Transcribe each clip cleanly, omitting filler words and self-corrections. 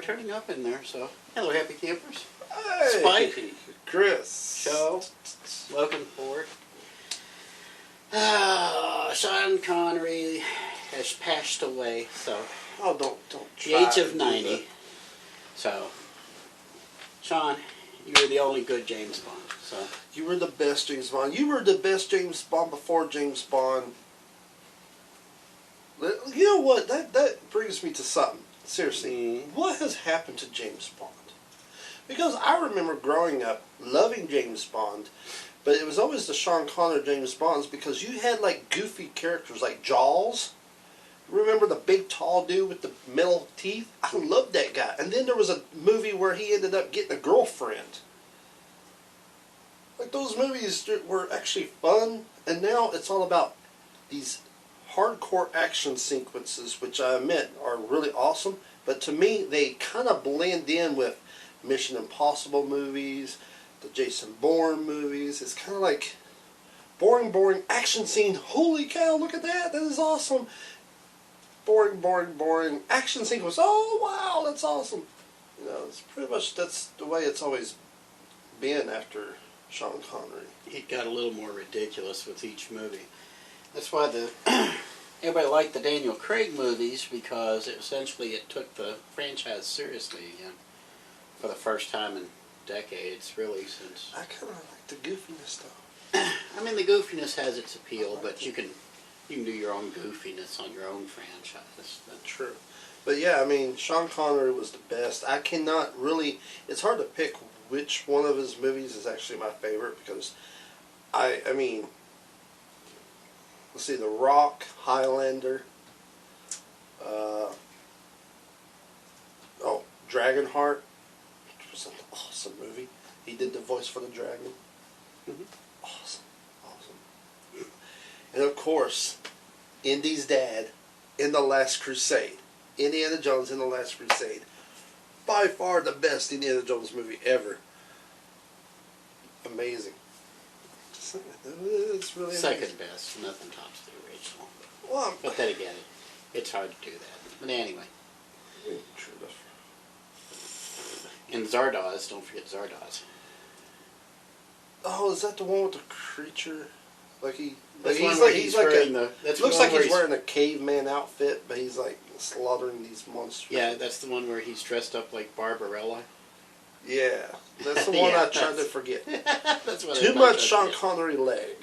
turning up in there, so hello, happy campers. Hey, Spike, Chris, Joe, welcome forward. Sean Connery has passed away, so oh, don't the try age to of do 90. that. So, Sean, you were the only good James Bond. So You were the best James Bond. You were the best James Bond before James Bond. You know what? That brings me to something. Seriously, what has happened to James Bond? Because I remember growing up loving James Bond, but it was always the Sean Connery James Bonds because you had like goofy characters like Jaws. Remember the big tall dude with the metal teeth? I loved that guy. And then there was a movie where he ended up getting a girlfriend. Like those movies were actually fun, and now it's all about these hardcore action sequences, which I admit are really awesome, but to me they kind of blend in with Mission Impossible movies, the Jason Bourne movies. It's kind of like boring action scene. Holy cow, look at that. That is awesome. Boring action sequence. Oh, wow, that's awesome. You know, it's pretty much, that's the way it's always been after Sean Connery. it got a little more ridiculous with each movie. That's why everybody liked the Daniel Craig movies, because essentially it took the franchise seriously again for the first time in decades, really, since... I kind of like the goofiness, though. I mean, the goofiness has its appeal, but you can do your own goofiness on your own franchise. That's True. But yeah, I mean, Sean Connery was the best. I cannot really... It's hard to pick which one of his movies is actually my favorite, because I mean... Let's see, The Rock, Highlander, Dragonheart, which was an awesome movie. He did the voice for the dragon. Mm-hmm. Awesome. And of course, Indy's dad in The Last Crusade. Indiana Jones in The Last Crusade. By far the best Indiana Jones movie ever. Amazing. It's really second amazing. best. Nothing tops the original. Well, But then again, it's hard to do that. But anyway. True enough. And Zardoz, don't forget Zardoz. Oh, is that the one with the creature? Like That's he's one like where he's like wearing a. that's Looks the one like where he's wearing a caveman outfit, but he's like slaughtering these monsters. Yeah, that's the one where he's dressed up like Barbarella. Yeah, that's the one Yeah, I tried to forget. That's what Too much Sean Connery leg.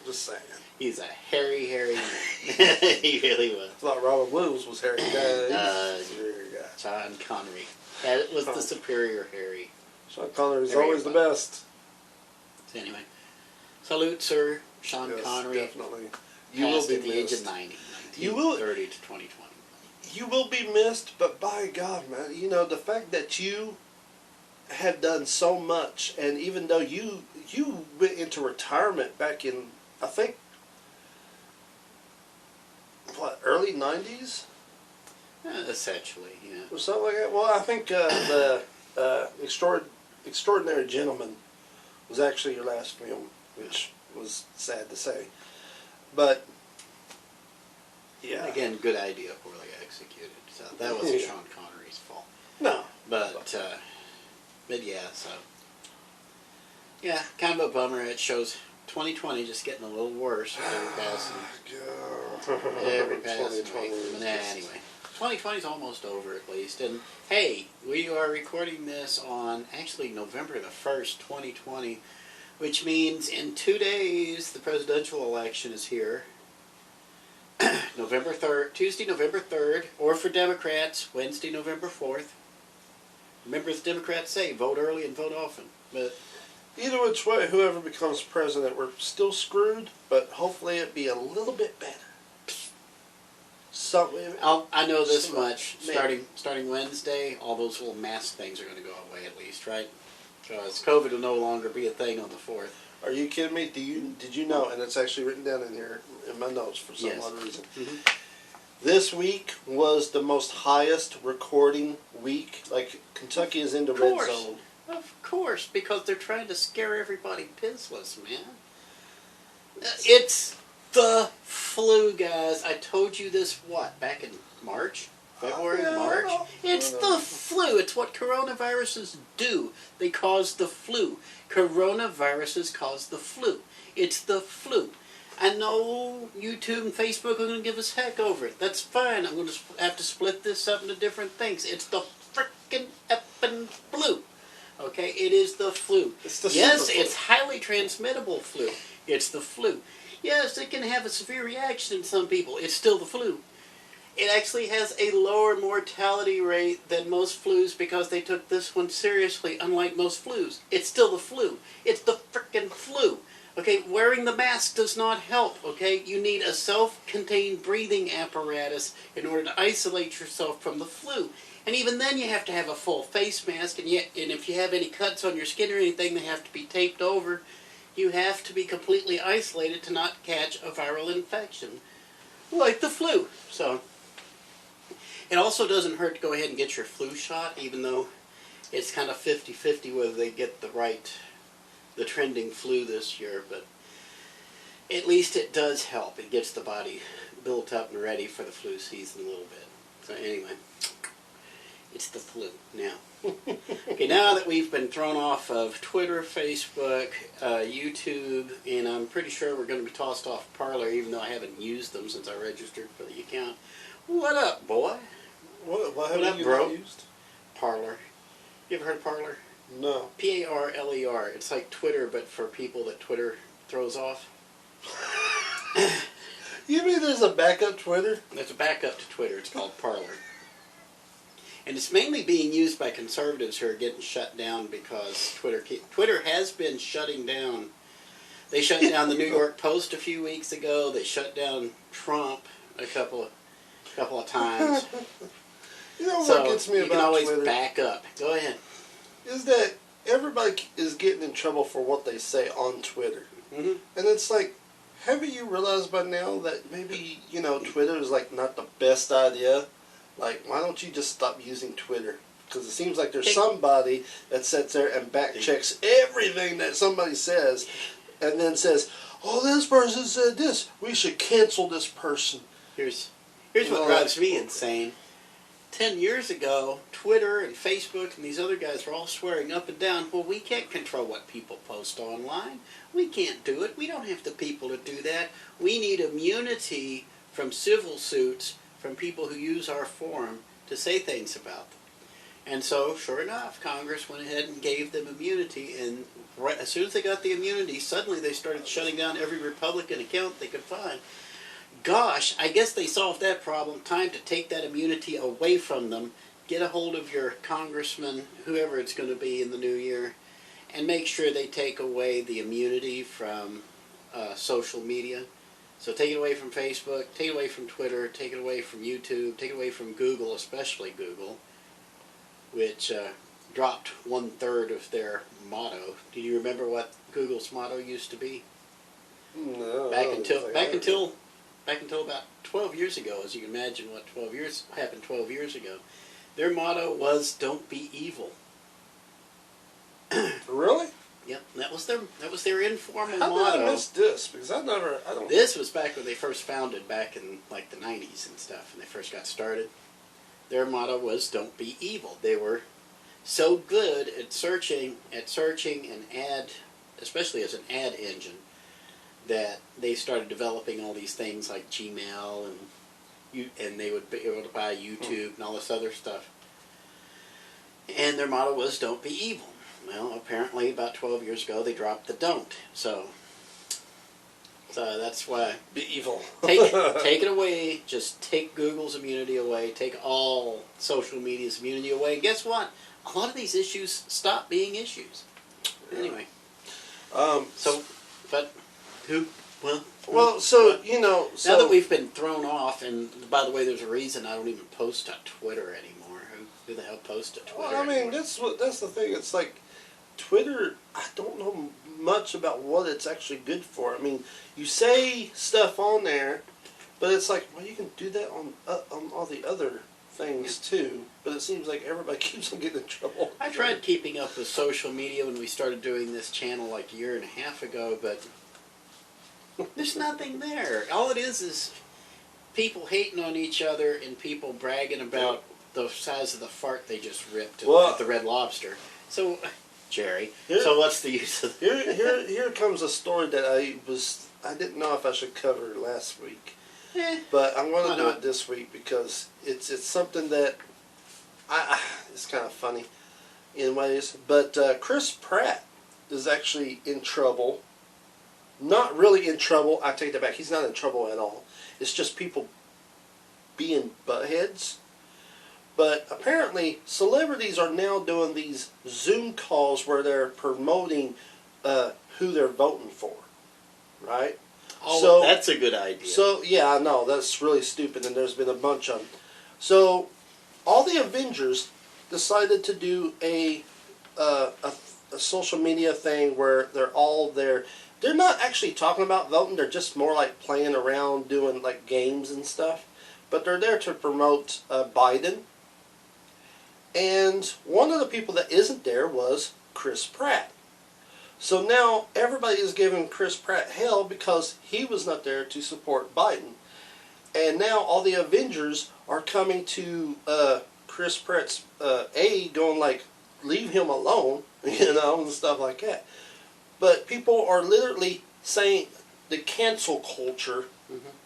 Just saying. He's a hairy man. He really was. I thought Robin Williams was hairy guy. He's a hairy guy. Sean Connery. That was the superior Harry. Sean Connery is Very always the well. best. So anyway, salute, sir, Sean Yes, Connery. definitely. You will Passed be at the age missed. of 90. You will- 1930 to 2020. You will be missed, but by God, man, you know, the fact that you have done so much, and even though you went into retirement back in, I think, what, early 90s? Essentially, yeah. Or something like that? Well, I think the Extraordinary Gentleman was actually your last film, which was sad to say. But, yeah. Again, good idea, poorly executed. So that wasn't Yeah. Sean Connery's fault. No. But yeah, so. Yeah, kind of a bummer. It shows 2020 just getting a little worse with every passing week. But anyway, 2020 is almost over at least. And hey, we are recording this on actually November the 1st, 2020, which means in 2 days the presidential election is here. November 3rd, Tuesday, November 3rd, or for Democrats, Wednesday, November 4th. Remember, as Democrats say, vote early and vote often. But Either which way, whoever becomes president, we're still screwed, but hopefully it'd be a little bit better. Something. I know this much. Maybe. Starting Wednesday, all those little mask things are going to go away at least, right? Because COVID will no longer be a thing on the 4th. Are you kidding me? Did you know? And it's actually written down in here in my notes for some Yes. odd reason. Mm-hmm. This week was the most highest recording week. Like Kentucky is in the red zone. Of course, because they're trying to scare everybody pizzless, man. It's the flu, guys. I told you this, back in March? February, Yeah, March. It's I the know. flu. It's what coronaviruses do. They cause the flu. Coronaviruses cause the flu. It's the flu. I know YouTube and Facebook are going to give us heck over it. That's fine. I'm going to have to split this up into different things. It's the frickin' effing flu. Okay, it is the flu. It's the Yes, super flu. it's highly transmittable flu. It's the flu. Yes, it can have a severe reaction in some people. It's still the flu. It actually has a lower mortality rate than most flus because they took this one seriously, unlike most flus. It's still the flu. It's the frickin' flu. Okay, wearing the mask does not help, okay? You need a self-contained breathing apparatus in order to isolate yourself from the flu. And even then you have to have a full face mask, and if you have any cuts on your skin or anything, they have to be taped over. You have to be completely isolated to not catch a viral infection, like the flu. So, it also doesn't hurt to go ahead and get your flu shot, even though it's kind of 50-50 whether they get the trending flu this year, but at least it does help. It gets the body built up and ready for the flu season a little bit. So anyway, it's the flu now. Okay, now that we've been thrown off of Twitter, Facebook, YouTube, and I'm pretty sure we're going to be tossed off Parler, even though I haven't used them since I registered for the account. What up, boy? What up, have you bro? not used? Parler. You ever heard of Parler? No. Parler. It's like Twitter, but for people that Twitter throws off. You mean there's a backup Twitter? There's a backup to Twitter. It's called Parler. And it's mainly being used by conservatives who are getting shut down because Twitter has been shutting down. They shut down the New York Post a few weeks ago. They shut down Trump a couple of times. You know what So gets me you about can always Twitter back up. Go ahead. is that everybody is getting in trouble for what they say on Twitter. Mm-hmm. And it's like, haven't you realized by now that maybe, Twitter is like not the best idea? Like, why don't you just stop using Twitter? Because it seems like there's somebody that sits there and back checks everything that somebody says and then says, oh, this person said this. We should cancel this person. Here's what drives me insane. 10 years ago, Twitter and Facebook and these other guys were all swearing up and down, well, we can't control what people post online. We can't do it. We don't have the people to do that. We need immunity from civil suits from people who use our forum to say things about them. And so, sure enough, Congress went ahead and gave them immunity, and right, as soon as they got the immunity, suddenly they started shutting down every Republican account they could find. Gosh, I guess they solved that problem. Time to take that immunity away from them. Get a hold of your congressman, whoever it's going to be in the new year, and make sure they take away the immunity from social media. So take it away from Facebook, take it away from Twitter, take it away from YouTube, take it away from Google, especially Google, which dropped 1/3 of their motto. Do you remember what Google's motto used to be? No. Back until about 12 years ago, as you can imagine what happened 12 years ago. Their motto was "Don't be evil." Really? Yep, that was their informal How motto. did I miss this? Because I don't. This was back when they first founded, back in like the 90s and stuff, when they first got started. Their motto was "Don't be evil." They were so good at searching an ad, especially as an ad engine, that they started developing all these things like Gmail and they would be able to buy YouTube and all this other stuff. And their motto was "Don't be evil." Well, apparently about 12 years ago they dropped the "don't." So that's why Be evil. take it away. Just take Google's immunity away. Take all social media's immunity away. And guess what? A lot of these issues stop being issues. Anyway. But who? Well, so now that we've been thrown off, and by the way, there's a reason I don't even post to Twitter anymore. Who the hell posts to Twitter? Well, I mean, anymore? that's the thing. It's like Twitter. I don't know much about what it's actually good for. I mean, you say stuff on there, but it's like, well, you can do that on all the other things too. But it seems like everybody keeps on getting in trouble. I tried keeping up with social media when we started doing this channel like a year and a half ago, but there's nothing there. All it is people hating on each other and people bragging about the size of the fart they just ripped Well, at the Red Lobster. So, Jerry, Here- so what's the use of Here comes a story that I didn't know if I should cover last week, but I'm going Why to do not? it this week because it's something that it's kind of funny in ways. But Chris Pratt is actually in trouble. Not really in trouble. I take that back. He's not in trouble at all. It's just people being buttheads. But apparently, celebrities are now doing these Zoom calls where they're promoting who they're voting for, right? Oh, So- that's a good idea. So, yeah, I know, that's really stupid, and there's been a bunch of them. So, all the Avengers decided to do a social media thing where they're all there. They're not actually talking about voting, they're just more like playing around, doing like games and stuff. But they're there to promote Biden. And one of the people that isn't there was Chris Pratt. So now everybody is giving Chris Pratt hell because he was not there to support Biden. And now all the Avengers are coming to Chris Pratt's aid, going like, leave him alone, and stuff like that. But people are literally saying the cancel culture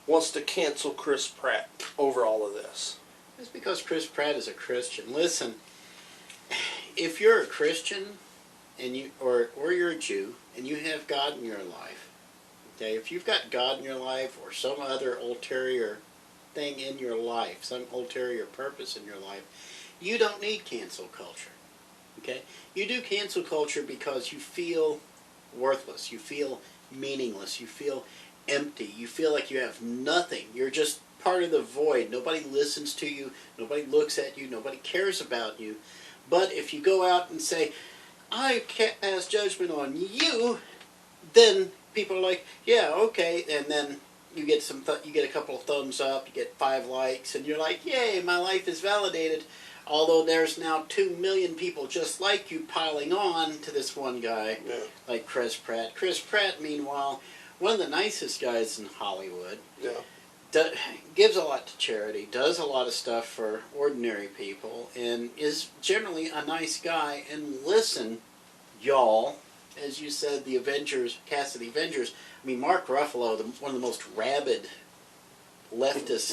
wants to cancel Chris Pratt over all of this. It's because Chris Pratt is a Christian. Listen, if you're a Christian and or you're a Jew and you have God in your life, okay, if you've got God in your life or some other ulterior thing in your life, some ulterior purpose in your life, you don't need cancel culture. Okay? You do cancel culture because you feel worthless, you feel meaningless, you feel empty, you feel like you have nothing. You're just part of the void. Nobody listens to you, nobody looks at you, nobody cares about you. But if you go out and say, I can't pass judgment on you, then people are like, yeah, okay, and then you get you get a couple of thumbs up, you get 5 likes, and you're like, yay, my life is validated. Although there's now 2 million people just like you piling on to this one guy, like Chris Pratt. Chris Pratt, meanwhile, one of the nicest guys in Hollywood, gives a lot to charity, does a lot of stuff for ordinary people, and is generally a nice guy. And listen, y'all, as you said, the Avengers, cast of the Avengers, I mean, Mark Ruffalo, one of the most rabid leftists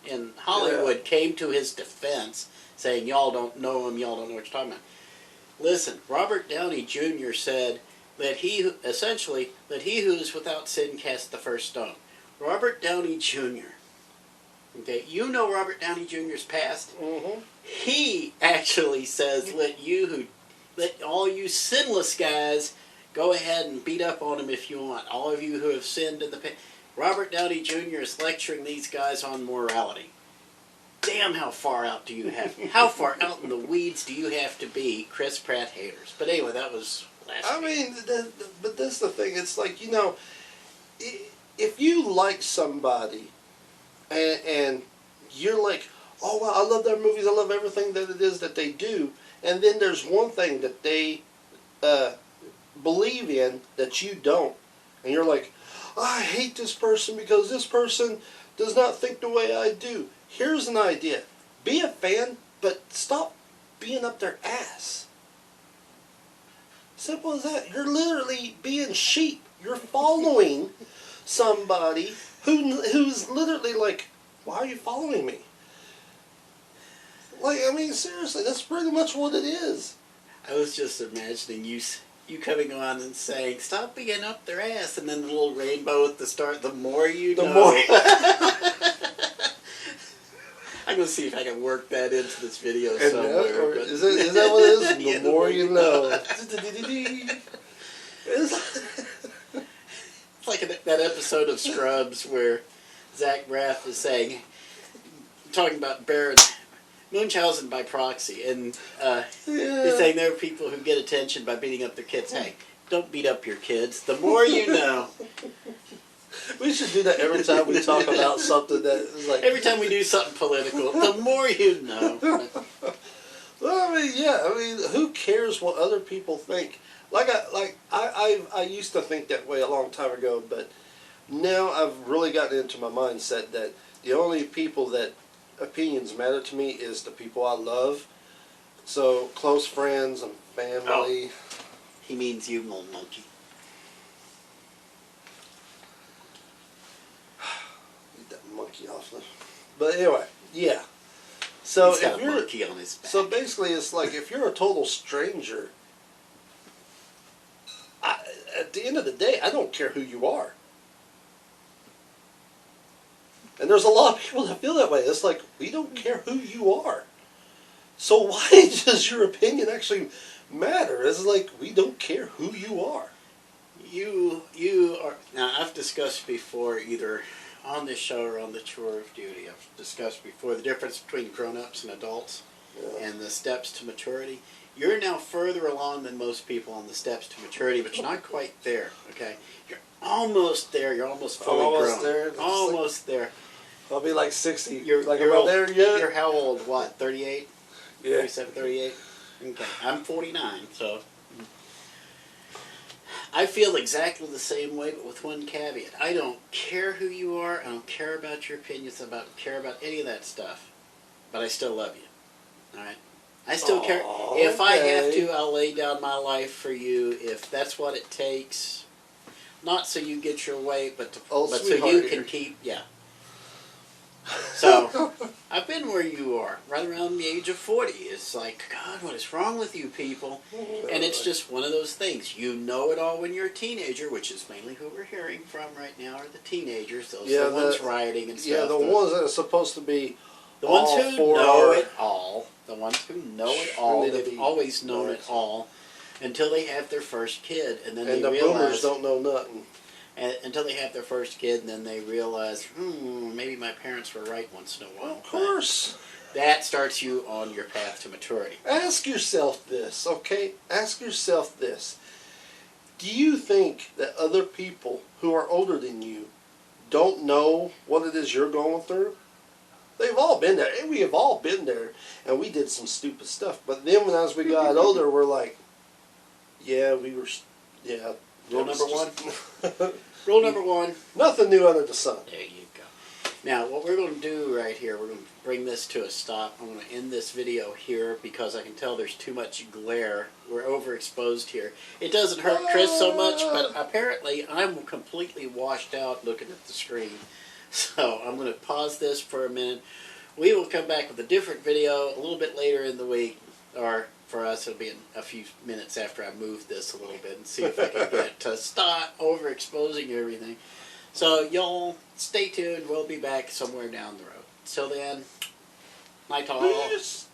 in Hollywood, came to his defense, saying, y'all don't know him, y'all don't know what you're talking about. Listen, Robert Downey Jr. said that he who is without sin cast the first stone. Robert Downey Jr. Okay, you know Robert Downey Jr.'s past. Mm-hmm. He actually says, let all you sinless guys go ahead and beat up on him if you want. All of you who have sinned in the past. Robert Downey Jr. is lecturing these guys on morality. Damn, how far out do you have? How far out in the weeds do you have to be, Chris Pratt haters? But anyway, that was last week. I mean, but that's the thing. It's like, if you like somebody and you're like, oh, wow, I love their movies, I love everything that it is that they do, and then there's one thing that they believe in that you don't, and you're like, I hate this person because this person does not think the way I do. Here's an idea. Be a fan, but stop being up their ass. Simple as that. You're literally being sheep. You're following somebody who's literally like, why are you following me? Like, I mean, seriously, that's pretty much what it is. I was just imagining you coming on and saying, stop being up their ass, and then the little rainbow at the start, the more you know. More. I'm going to see if I can work that into this video somewhere. But Is that what it is? Yeah, The more you know. It's like that episode of Scrubs where Zach Braff is talking about Baron Munchausen by proxy, and he's saying there are people who get attention by beating up their kids. Hey, don't beat up your kids. The more you know. We should do that every time we talk about something that is like... Every time we do something political, the more you know. Well, I mean, who cares what other people think? I used to think that way a long time ago, but now I've really gotten into my mindset that the only people that opinions matter to me is the people I love. So close friends and family. He means you, little monkey. Get that monkey off there. But anyway, yeah. So He's got if a you're monkey on his back. so basically, it's like if you're a total stranger. At the end of the day, I don't care who you are. And there's a lot of people that feel that way. It's like, we don't care who you are. So why does your opinion actually matter? It's like, we don't care who you are. You are, now I've discussed before, either on this show or on the Chore of Duty, I've discussed before the difference between grown-ups and adults and the steps to maturity. You're now further along than most people on the steps to maturity, but you're not quite there, okay? You're almost there. You're almost fully Almost grown. there. Almost there. I'll be like 60. You're about old. there yet? You're how old? What, 38? Yeah. 37, 38? Okay. I'm 49, so... I feel exactly the same way, but with one caveat. I don't care who you are. I don't care about your opinions. I don't care about any of that stuff. But I still love you. All right? I still care. If I have to, I'll lay down my life for you. If that's what it takes. Not so you get your way, but so you can keep... Yeah. So, I've been where you are, right around the age of 40. It's like, God, what is wrong with you people? And it's just one of those things. You know it all when you're a teenager, which is mainly who we're hearing from right now are the teenagers. Those are the ones rioting and stuff. Yeah, the ones that are supposed to be the ones who know it all. The ones who know it all. They've always known it all until they have their first kid. And then they realize... And the boomers don't know nothing. Until they have their first kid, and then they realize, maybe my parents were right once in a while. Of course. That starts you on your path to maturity. Ask yourself this, okay? Ask yourself this. Do you think that other people who are older than you don't know what it is you're going through? They've all been there. We have all been there, and we did some stupid stuff. But then as we got older, we're like, yeah, we were, yeah. Rule number one. Rule number one. Nothing new under the sun. There you go. Now, what we're going to do right here, we're going to bring this to a stop. I'm going to end this video here because I can tell there's too much glare. We're overexposed here. It doesn't hurt Chris so much, but apparently I'm completely washed out looking at the screen. So I'm going to pause this for a minute. We will come back with a different video a little bit later in the week, or for us it'll be in a few minutes after I move this a little bit and see if I can get to stop overexposing everything. So y'all stay tuned. We'll be back somewhere down the road. Till then, night all. Peace.